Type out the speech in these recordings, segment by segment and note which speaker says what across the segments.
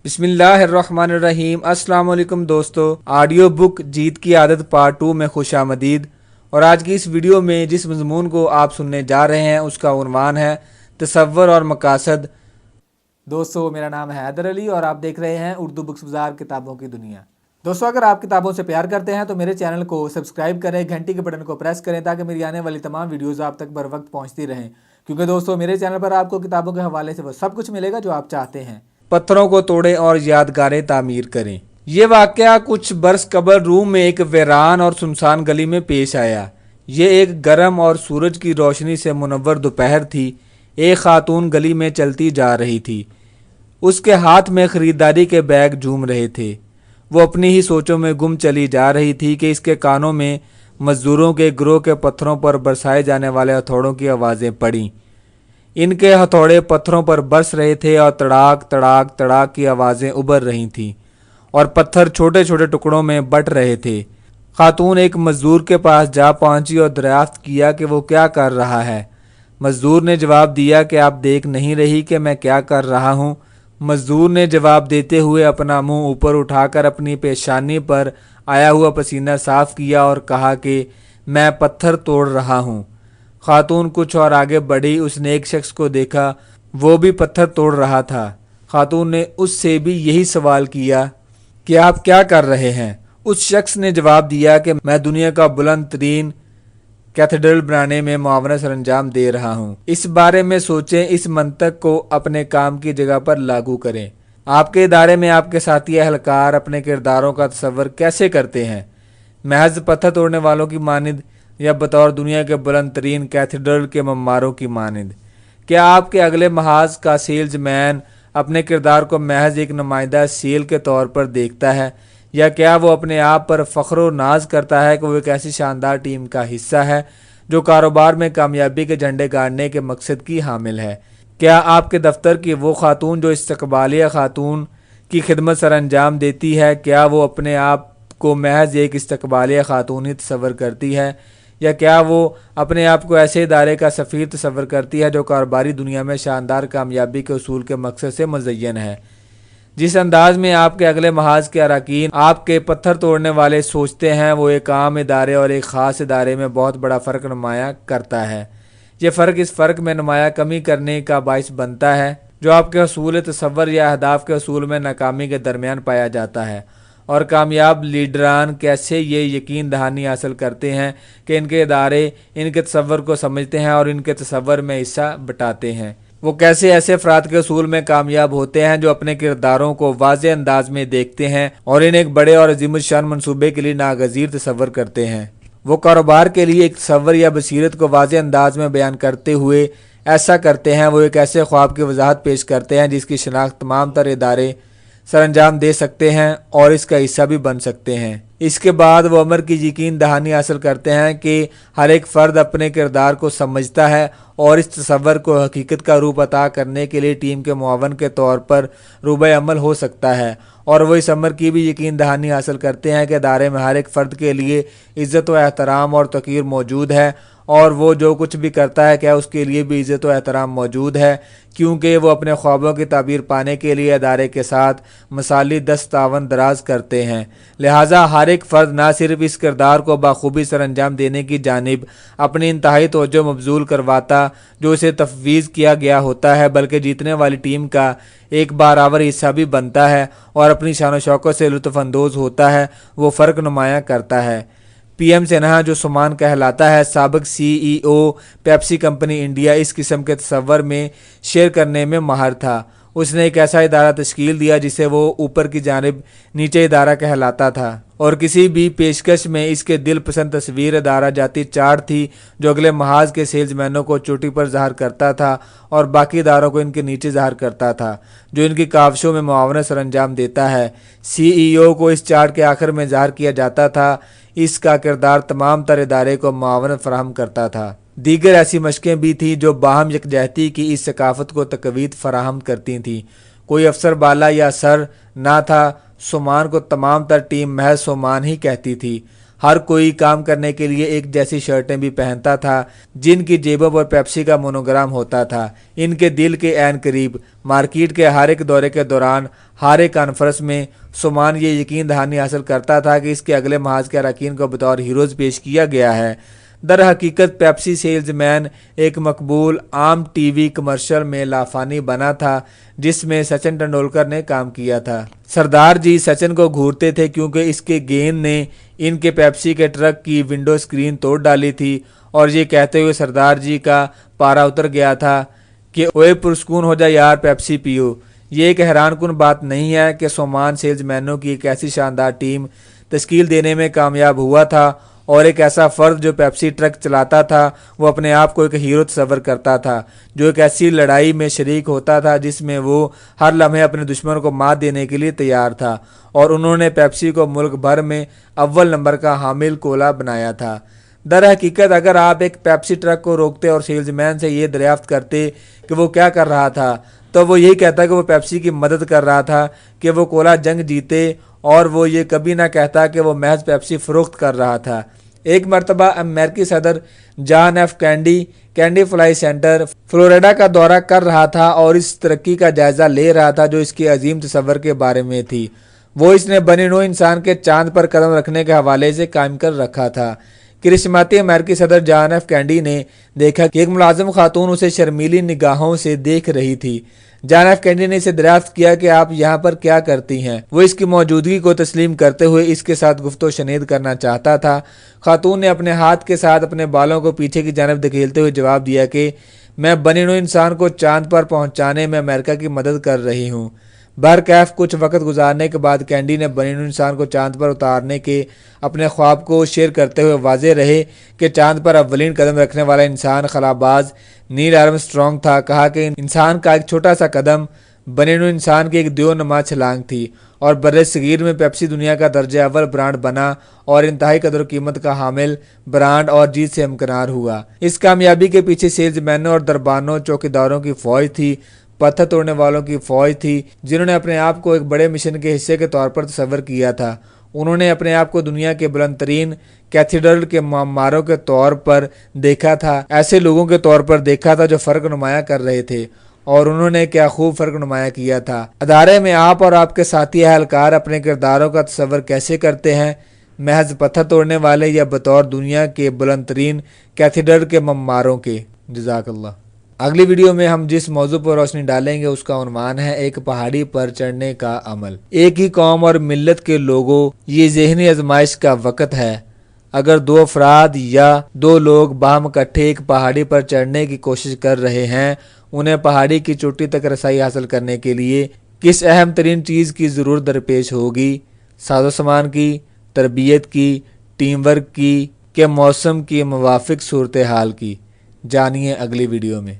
Speaker 1: بسم اللہ الرحمن الرحیم۔ السلام علیکم دوستو، آڈیو بک جیت کی عادت پارٹ 2 میں خوش آمدید۔ اور آج کی اس ویڈیو میں جس مضمون کو آپ سننے جا رہے ہیں اس کا عنوان ہے تصور اور مقاصد۔ دوستو، میرا نام ہے حیدر علی اور آپ دیکھ رہے ہیں اردو بکس بازار کتابوں کی دنیا۔ دوستو، اگر آپ کتابوں سے پیار کرتے ہیں تو میرے چینل کو سبسکرائب کریں، گھنٹی کے بٹن کو پریس کریں تاکہ میری آنے والی تمام ویڈیوز آپ تک بر وقت پہنچتی رہیں، کیونکہ دوستو میرے چینل پر آپ کو کتابوں کے حوالے سے وہ سب کچھ ملے گا جو آپ چاہتے ہیں۔ پتھروں کو توڑیں اور یادگاریں تعمیر کریں۔ یہ واقعہ کچھ برس قبل روم میں ایک ویران اور سنسان گلی میں پیش آیا۔ یہ ایک گرم اور سورج کی روشنی سے منور دوپہر تھی۔ ایک خاتون گلی میں چلتی جا رہی تھی۔ اس کے ہاتھ میں خریداری کے بیگ جھوم رہے تھے۔ وہ اپنی ہی سوچوں میں گم چلی جا رہی تھی کہ اس کے کانوں میں مزدوروں کے گروہ کے پتھروں پر برسائے جانے والے ہتھوڑوں کی آوازیں پڑیں۔ ان کے ہتھوڑے پتھروں پر برس رہے تھے اور تڑاک تڑاک تڑاک کی آوازیں ابھر رہی تھیں اور پتھر چھوٹے چھوٹے ٹکڑوں میں بٹ رہے تھے۔ خاتون ایک مزدور کے پاس جا پہنچی اور دریافت کیا کہ وہ کیا کر رہا ہے۔ مزدور نے جواب دیا کہ آپ دیکھ نہیں رہی کہ میں کیا کر رہا ہوں؟ مزدور نے جواب دیتے ہوئے اپنا منہ اوپر اٹھا کر اپنی پیشانی پر آیا ہوا پسینہ صاف کیا اور کہا کہ میں پتھر توڑ رہا ہوں۔ خاتون کچھ اور آگے بڑھی۔ اس نے ایک شخص کو دیکھا، وہ بھی پتھر توڑ رہا تھا۔ خاتون نے اس سے بھی یہی سوال کیا کہ آپ کیا کر رہے ہیں؟ اس شخص نے جواب دیا کہ میں دنیا کا بلند ترین کیتھیڈرل بنانے میں معاونت سر انجام دے رہا ہوں۔ اس بارے میں سوچیں، اس منطق کو اپنے کام کی جگہ پر لاگو کریں۔ آپ کے ادارے میں آپ کے ساتھی اہلکار اپنے کرداروں کا تصور کیسے کرتے ہیں؟ محض پتھر توڑنے والوں کی مانند یا بطور دنیا کے بلند ترین کیتھیڈرل کے معماروں کی مانند؟ کیا آپ کے اگلے محاذ کا سیلز مین اپنے کردار کو محض ایک نمائندہ سیل کے طور پر دیکھتا ہے، یا کیا وہ اپنے آپ پر فخر و ناز کرتا ہے کہ وہ ایک ایسی شاندار ٹیم کا حصہ ہے جو کاروبار میں کامیابی کے جھنڈے گاڑنے کے مقصد کی حامل ہے؟ کیا آپ کے دفتر کی وہ خاتون جو استقبالیہ خاتون کی خدمت سر انجام دیتی ہے، کیا وہ اپنے آپ کو محض ایک استقبالیہ خاتون ہی تصور کرتی ہے، یا کیا وہ اپنے آپ کو ایسے ادارے کا سفیر تصور کرتی ہے جو کاروباری دنیا میں شاندار کامیابی کے اصول کے مقصد سے مزین ہے؟ جس انداز میں آپ کے اگلے محاذ کے اراکین آپ کے پتھر توڑنے والے سوچتے ہیں، وہ ایک عام ادارے اور ایک خاص ادارے میں بہت بڑا فرق نمایاں کرتا ہے۔ یہ فرق اس فرق میں نمایاں کمی کرنے کا باعث بنتا ہے جو آپ کے حصول تصور یا اہداف کے حصول میں ناکامی کے درمیان پایا جاتا ہے۔ اور کامیاب لیڈران کیسے یہ یقین دہانی حاصل کرتے ہیں کہ ان کے ادارے ان کے تصور کو سمجھتے ہیں اور ان کے تصور میں حصہ بٹاتے ہیں؟ وہ کیسے ایسے افراد کے حصول میں کامیاب ہوتے ہیں جو اپنے کرداروں کو واضح انداز میں دیکھتے ہیں اور ان ایک بڑے اور عظیم الشان منصوبے کے لیے ناگزیر تصور کرتے ہیں؟ وہ کاروبار کے لیے ایک تصور یا بصیرت کو واضح انداز میں بیان کرتے ہوئے ایسا کرتے ہیں۔ وہ ایک ایسے خواب کی وضاحت پیش کرتے ہیں جس کی شناخت تمام تر ادارے سر انجام دے سکتے ہیں اور اس کا حصہ بھی بن سکتے ہیں۔ اس کے بعد وہ امر کی یقین دہانی حاصل کرتے ہیں کہ ہر ایک فرد اپنے کردار کو سمجھتا ہے اور اس تصور کو حقیقت کا روپ عطا کرنے کے لیے ٹیم کے معاون کے طور پر روبہ عمل ہو سکتا ہے۔ اور وہ اس امر کی بھی یقین دہانی حاصل کرتے ہیں کہ ادارے میں ہر ایک فرد کے لیے عزت و احترام اور توقیر موجود ہے، اور وہ جو کچھ بھی کرتا ہے کیا اس کے لیے بھی عزت و احترام موجود ہے، کیونکہ وہ اپنے خوابوں کی تعبیر پانے کے لیے ادارے کے ساتھ مثالی دست تعاون دراز کرتے ہیں۔ لہٰذا ہر ایک فرد نہ صرف اس کردار کو بخوبی سر انجام دینے کی جانب اپنی انتہائی توجہ مبذول کرواتا جو اسے تفویض کیا گیا ہوتا ہے، بلکہ جیتنے والی ٹیم کا ایک برابر حصہ بھی بنتا ہے اور اپنی شان و شوکت سے لطف اندوز ہوتا ہے۔ وہ فرق نمایاں کرتا ہے۔ پی ایم سنہا، جو سمان کہلاتا ہے، سابق سی ای او پیپسی کمپنی انڈیا، اس قسم کے تصور میں شیئر کرنے میں ماہر تھا۔ اس نے ایک ایسا ادارہ تشکیل دیا جسے وہ اوپر کی جانب نیچے ادارہ کہلاتا تھا، اور کسی بھی پیشکش میں اس کے دل پسند تصویر ادارہ جاتی چارٹ تھی جو اگلے محاذ کے سیلز مینوں کو چوٹی پر ظاہر کرتا تھا اور باقی اداروں کو ان کے نیچے ظاہر کرتا تھا جو ان کی کاوشوں میں معاونت سر انجام دیتا ہے۔ سی ای او کو اس چارٹ کے آخر میں ظاہر کیا جاتا تھا۔ اس کا کردار تمام تر ادارے کو معاونت فراہم کرتا تھا۔ دیگر ایسی مشقیں بھی تھیں جو باہم یکجہتی کی اس ثقافت کو تقویت فراہم کرتی تھیں۔ کوئی افسر بالا یا سر نہ تھا۔ سومان کو تمام تر ٹیم محض سومان ہی کہتی تھی۔ ہر کوئی کام کرنے کے لیے ایک جیسی شرٹیں بھی پہنتا تھا جن کی جیبوں پر پیپسی کا مونوگرام ہوتا تھا۔ ان کے دل کے عین قریب مارکیٹ کے ہر ایک دورے کے دوران ہر ایک کانفرنس میں سومان یہ یقین دہانی حاصل کرتا تھا کہ اس کے اگلے محاذ کے اراکین کو بطور ہیروز پیش کیا گیا ہے۔ در حقیقت پیپسی سیلز مین ایک مقبول عام ٹی وی کمرشل میں لافانی بنا تھا جس میں سچن ٹنڈولکر نے کام کیا تھا۔ سردار جی سچن کو گھورتے تھے کیونکہ اس کے گیند نے ان کے پیپسی کے ٹرک کی ونڈو سکرین توڑ ڈالی تھی، اور یہ کہتے ہوئے سردار جی کا پارا اتر گیا تھا کہ اوئے پرسکون ہو جا یار، پیپسی پیو۔ یہ ایک حیران کن بات نہیں ہے کہ سومان سیلز مینوں کی ایک ایسی شاندار ٹیم تشکیل دینے میں کامیاب ہوا تھا، اور ایک ایسا فرد جو پیپسی ٹرک چلاتا تھا وہ اپنے آپ کو ایک ہیرو تصور کرتا تھا، جو ایک ایسی لڑائی میں شریک ہوتا تھا جس میں وہ ہر لمحے اپنے دشمن کو مات دینے کے لیے تیار تھا، اور انہوں نے پیپسی کو ملک بھر میں اول نمبر کا حامل کولا بنایا تھا۔ در حقیقت اگر آپ ایک پیپسی ٹرک کو روکتے اور سیلز مین سے یہ دریافت کرتے کہ وہ کیا کر رہا تھا، تو وہ یہی کہتا کہ وہ پیپسی کی مدد کر رہا تھا کہ وہ کولا جنگ جیتے، اور وہ یہ کبھی نہ کہتا کہ وہ محض پیپسی فروخت کر رہا تھا۔ ایک مرتبہ امریکی صدر John F Kennedy fly center Florida کا دورہ کر رہا تھا اور اس ترقی کا جائزہ لے رہا تھا جو اس کے عظیم تصور کے بارے میں تھی۔ وہ اس نے بنی نوع انسان کے چاند پر قدم رکھنے کے حوالے سے قائم کر رکھا تھا۔ کرسماتی امریکی صدر جان ایف کینڈی نے دیکھا کہ ایک ملازم خاتون اسے شرمیلی نگاہوں سے دیکھ رہی تھی۔ جان ایف کینڈی نے اسے دریافت کیا کہ آپ یہاں پر کیا کرتی ہیں۔ وہ اس کی موجودگی کو تسلیم کرتے ہوئے اس کے ساتھ گفت و شنید کرنا چاہتا تھا۔ خاتون نے اپنے ہاتھ کے ساتھ اپنے بالوں کو پیچھے کی جانب دھکیلتے ہوئے جواب دیا کہ میں بنی نوع انسان کو چاند پر پہنچانے میں امریکہ کی مدد کر رہی ہوں۔ بہرکیف کچھ وقت گزارنے کے بعد کینڈی نے بنی نوع انسان کو چاند پر اتارنے کے اپنے خواب کو شیئر کرتے ہوئے واضح رہے کہ چاند پر اولین قدم رکھنے والا انسان خلاباز نیل آرمسٹرانگ تھا۔ کہا کہ انسان کا ایک چھوٹا سا قدم بنی نوع انسان کی ایک دیو نما چھلانگ تھی، اور بر صغیر میں پیپسی دنیا کا درجہ اول برانڈ بنا اور انتہائی قدر و قیمت کا حامل برانڈ اور جیت سے امکنار ہوا۔ اس کامیابی کے پیچھے سیلز مینوں اور دربانوں چوکیداروں کی فوج تھی، پتھر توڑنے والوں کی فوج تھی، جنہوں نے اپنے آپ کو ایک بڑے مشن کے حصے کے طور پر تصور کیا تھا۔ انہوں نے اپنے آپ کو دنیا کے بلند ترین کیتھیڈرل کے معماروں کے طور پر دیکھا تھا، ایسے لوگوں کے طور پر دیکھا تھا جو فرق نمایاں کر رہے تھے، اور انہوں نے کیا خوب فرق نمایاں کیا تھا۔ ادارے میں آپ اور آپ کے ساتھی اہلکار اپنے کرداروں کا تصور کیسے کرتے ہیں؟ محض پتھر توڑنے والے یا بطور دنیا کے بلند ترین کیتھیڈرل کے معماروں کے؟ جزاک اللہ۔ اگلی ویڈیو میں ہم جس موضوع پر روشنی ڈالیں گے اس کا عنوان ہے ایک پہاڑی پر چڑھنے کا عمل۔ ایک ہی قوم اور ملت کے لوگوں، یہ ذہنی آزمائش کا وقت ہے۔ اگر دو افراد یا دو لوگ باہم اکٹھے ایک پہاڑی پر چڑھنے کی کوشش کر رہے ہیں، انہیں پہاڑی کی چوٹی تک رسائی حاصل کرنے کے لیے کس اہم ترین چیز کی ضرورت درپیش ہوگی؟ ساز و سامان کی، تربیت کی، ٹیم ورک کی، کہ موسم کی موافق صورتحال کی؟ جانیے اگلی ویڈیو میں۔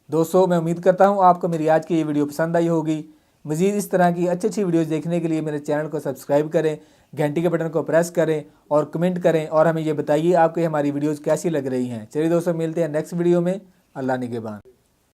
Speaker 1: دوستو، میں امید کرتا ہوں آپ کو میری آج کی یہ ویڈیو پسند آئی ہوگی۔ مزید اس طرح کی اچھی ویڈیوز دیکھنے کے لیے میرے چینل کو سبسکرائب کریں، گھنٹی کے بٹن کو پریس کریں اور کمنٹ کریں، اور ہمیں یہ بتائیے آپ کو ہماری ویڈیوز کیسی لگ رہی ہیں۔ چلیے دوستو، ملتے ہیں نیکسٹ ویڈیو میں۔ اللہ نگہبان۔